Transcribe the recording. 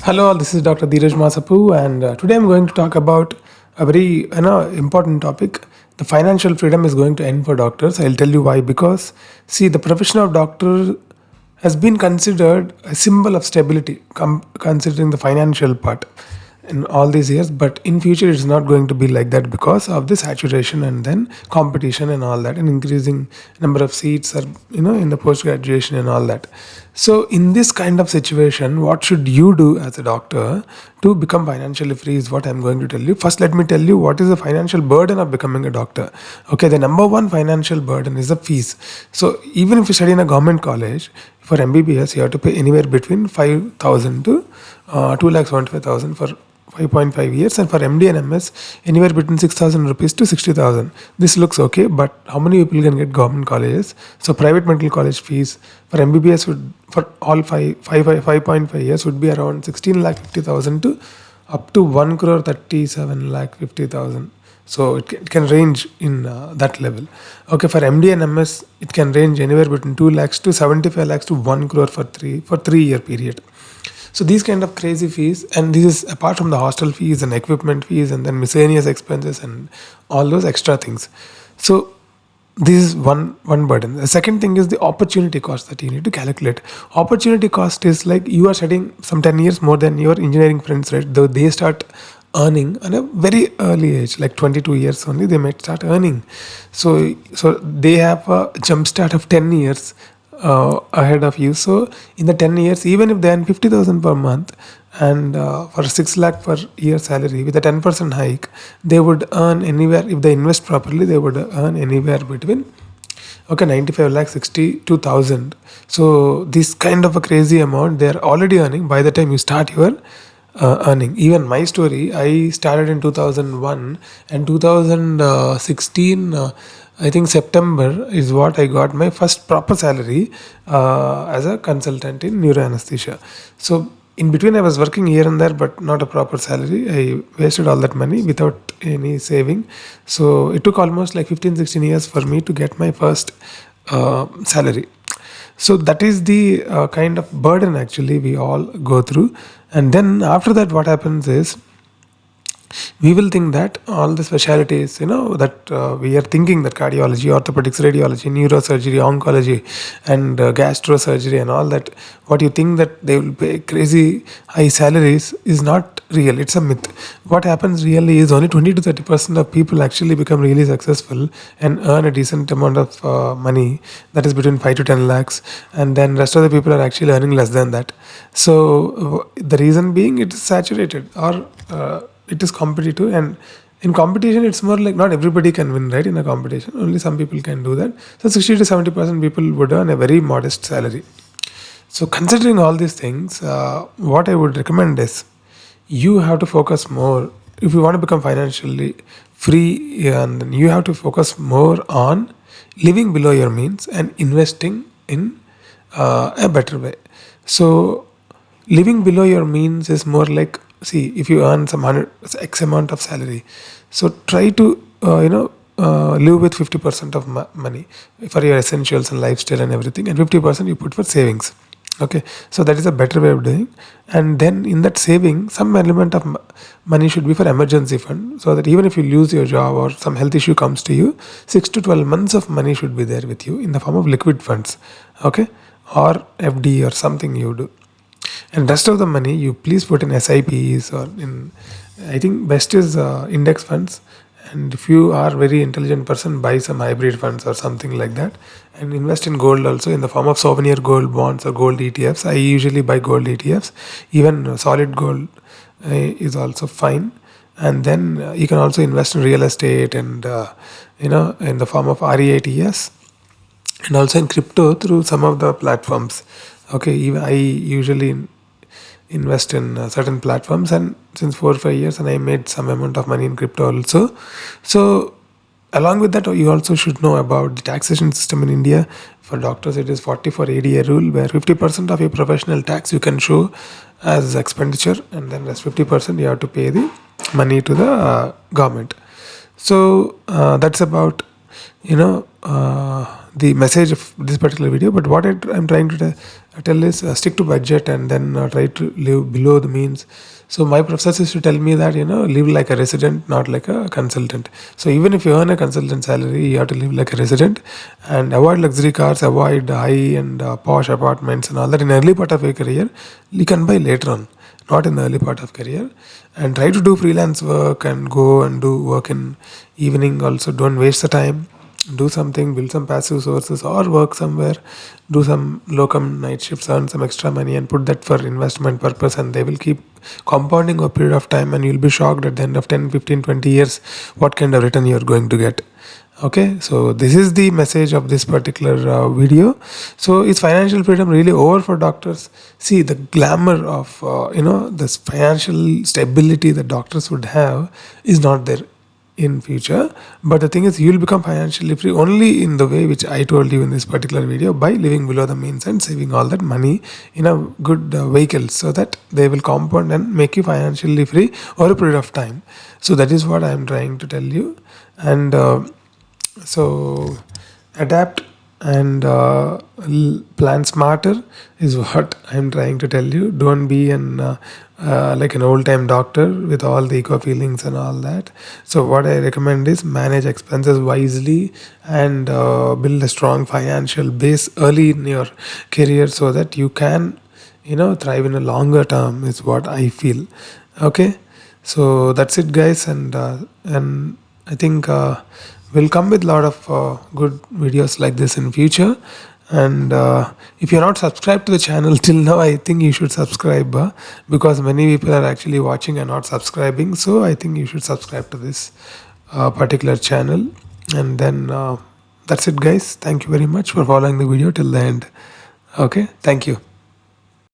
Hello, this is Dr. Dheeraj Masapu, and today I'm going to talk about a very important topic. The financial freedom is going to end for doctors. I'll tell you why. Because see, the profession of doctor has been considered a symbol of stability, considering the financial part in all these years. But in future, it's not going to be like that because of the saturation and then competition and all that, and increasing number of seats, or in the post graduation and all that. So, in this kind of situation, what should you do as a doctor to become financially free is what I'm going to tell you. First, let me tell you what is the financial burden of becoming a doctor. Okay, the number one financial burden is the fees. So, even if you study in a government college, for MBBS, you have to pay anywhere between 5,000 to 2,75,000 for 5.5 years, and for MD and MS anywhere between 6,000 rupees to 60,000. This looks okay, but how many people can get government colleges? So private medical college fees for MBBS would, for all 5.5 years, would be around 16 lakh 50,000 to up to 1 crore 37 lakh 50,000. So it can range in that level. Okay, for MD and MS it can range anywhere between 2 lakhs to 75 lakhs to 1 crore for 3 year period. So these kind of crazy fees, and this is apart from the hostel fees and equipment fees and then miscellaneous expenses and all those extra things. So this is one burden. The second thing is the opportunity cost that you need to calculate. Opportunity cost is like you are studying some 10 years more than your engineering friends, right? Though they start earning at a very early age, like 22 years only, they might start earning. So they have a jump start of 10 years ahead of you. So in the 10 years, even if they earn 50,000 per month, and for 6 lakh per year salary with a 10% hike, they would earn anywhere, if they invest properly, they would earn anywhere between 95 lakh 62,000. So this kind of a crazy amount they are already earning by the time you start your earning. Even my story, I started in 2001, and 2016, I think September is what I got my first proper salary as a consultant in neuroanesthesia. So in between I was working here and there, but not a proper salary. I wasted all that money without any saving. So it took almost like 15-16 years for me to get my first salary. So that is the kind of burden actually we all go through. And then after that, what happens is we will think that all the specialties, that we are thinking that cardiology, orthopedics, radiology, neurosurgery, oncology, and gastrosurgery, and all that, what you think that they will pay crazy high salaries is not real. It's a myth. What happens really is only 20 to 30% of people actually become really successful and earn a decent amount of money, that is between 5 to 10 lakhs, and then rest of the people are actually earning less than that. So the reason being it is saturated, or it is competitive, and in competition it's more like not everybody can win, right? In a competition only some people can do that. So 60 to 70% people would earn a very modest salary. So considering all these things, what I would recommend is you have to focus more if you want to become financially free, and then you have to focus more on living below your means and investing in a better way. So living below your means is more like, see, if you earn some hundred x amount of salary, so try to live with 50% of money for your essentials and lifestyle and everything, and 50% you put for savings. Okay, so that is a better way of doing. And then in that saving, some element of money should be for emergency fund, so that even if you lose your job or some health issue comes to you, 6 to 12 months of money should be there with you in the form of liquid funds. Okay, or FD or something you do. And rest of the money you please put in SIPs, or in, I think best is index funds. And if you are very intelligent person, buy some hybrid funds or something like that, and invest in gold also in the form of souvenir gold bonds or gold ETFs. I usually buy gold ETFs. Even solid gold is also fine. And then you can also invest in real estate, and in the form of REITs, and also in crypto through some of the platforms. Okay, even I usually invest in certain platforms, and since 4 or 5 years, and I made some amount of money in crypto also. So along with that, you also should know about the taxation system in India. For doctors, it is 44 ADA rule, where 50% of your professional tax you can show as expenditure, and then rest 50% you have to pay the money to the government. So that's about the message of this particular video. But what I'm trying to tell is stick to budget, and then try to live below the means. So my professors used to tell me that, live like a resident, not like a consultant. So even if you earn a consultant salary, you have to live like a resident, and avoid luxury cars, avoid high and posh apartments and all that in early part of your career. You can buy later on, not in the early part of career. And try to do freelance work and go and do work in evening also. Don't waste the time. Do something, build some passive sources, or work somewhere, do some locum night shifts, earn some extra money, and put that for investment purpose, and they will keep compounding over a period of time, and you'll be shocked at the end of 10, 15, 20 years what kind of return you're going to get. Okay, so this is the message of this particular video. So is financial freedom really over for doctors? See, the glamour of this financial stability that doctors would have is not there in future. But the thing is, you'll become financially free only in the way which I told you in this particular video, by living below the means and saving all that money in a good vehicle, so that they will compound and make you financially free over a period of time. So that is what I am trying to tell you. And so adapt and plan smarter is what I'm trying to tell you. Don't be like an old time doctor with all the eco feelings and all that. So what I recommend is manage expenses wisely, and build a strong financial base early in your career, so that you can thrive in a longer term, is what I feel. Okay, so that's it, guys. And I think we'll come with a lot of good videos like this in future. And if you're not subscribed to the channel till now, I think you should subscribe, because many people are actually watching and not subscribing. So I think you should subscribe to this particular channel. And then that's it, guys. Thank you very much for following the video till the end. Okay, thank you.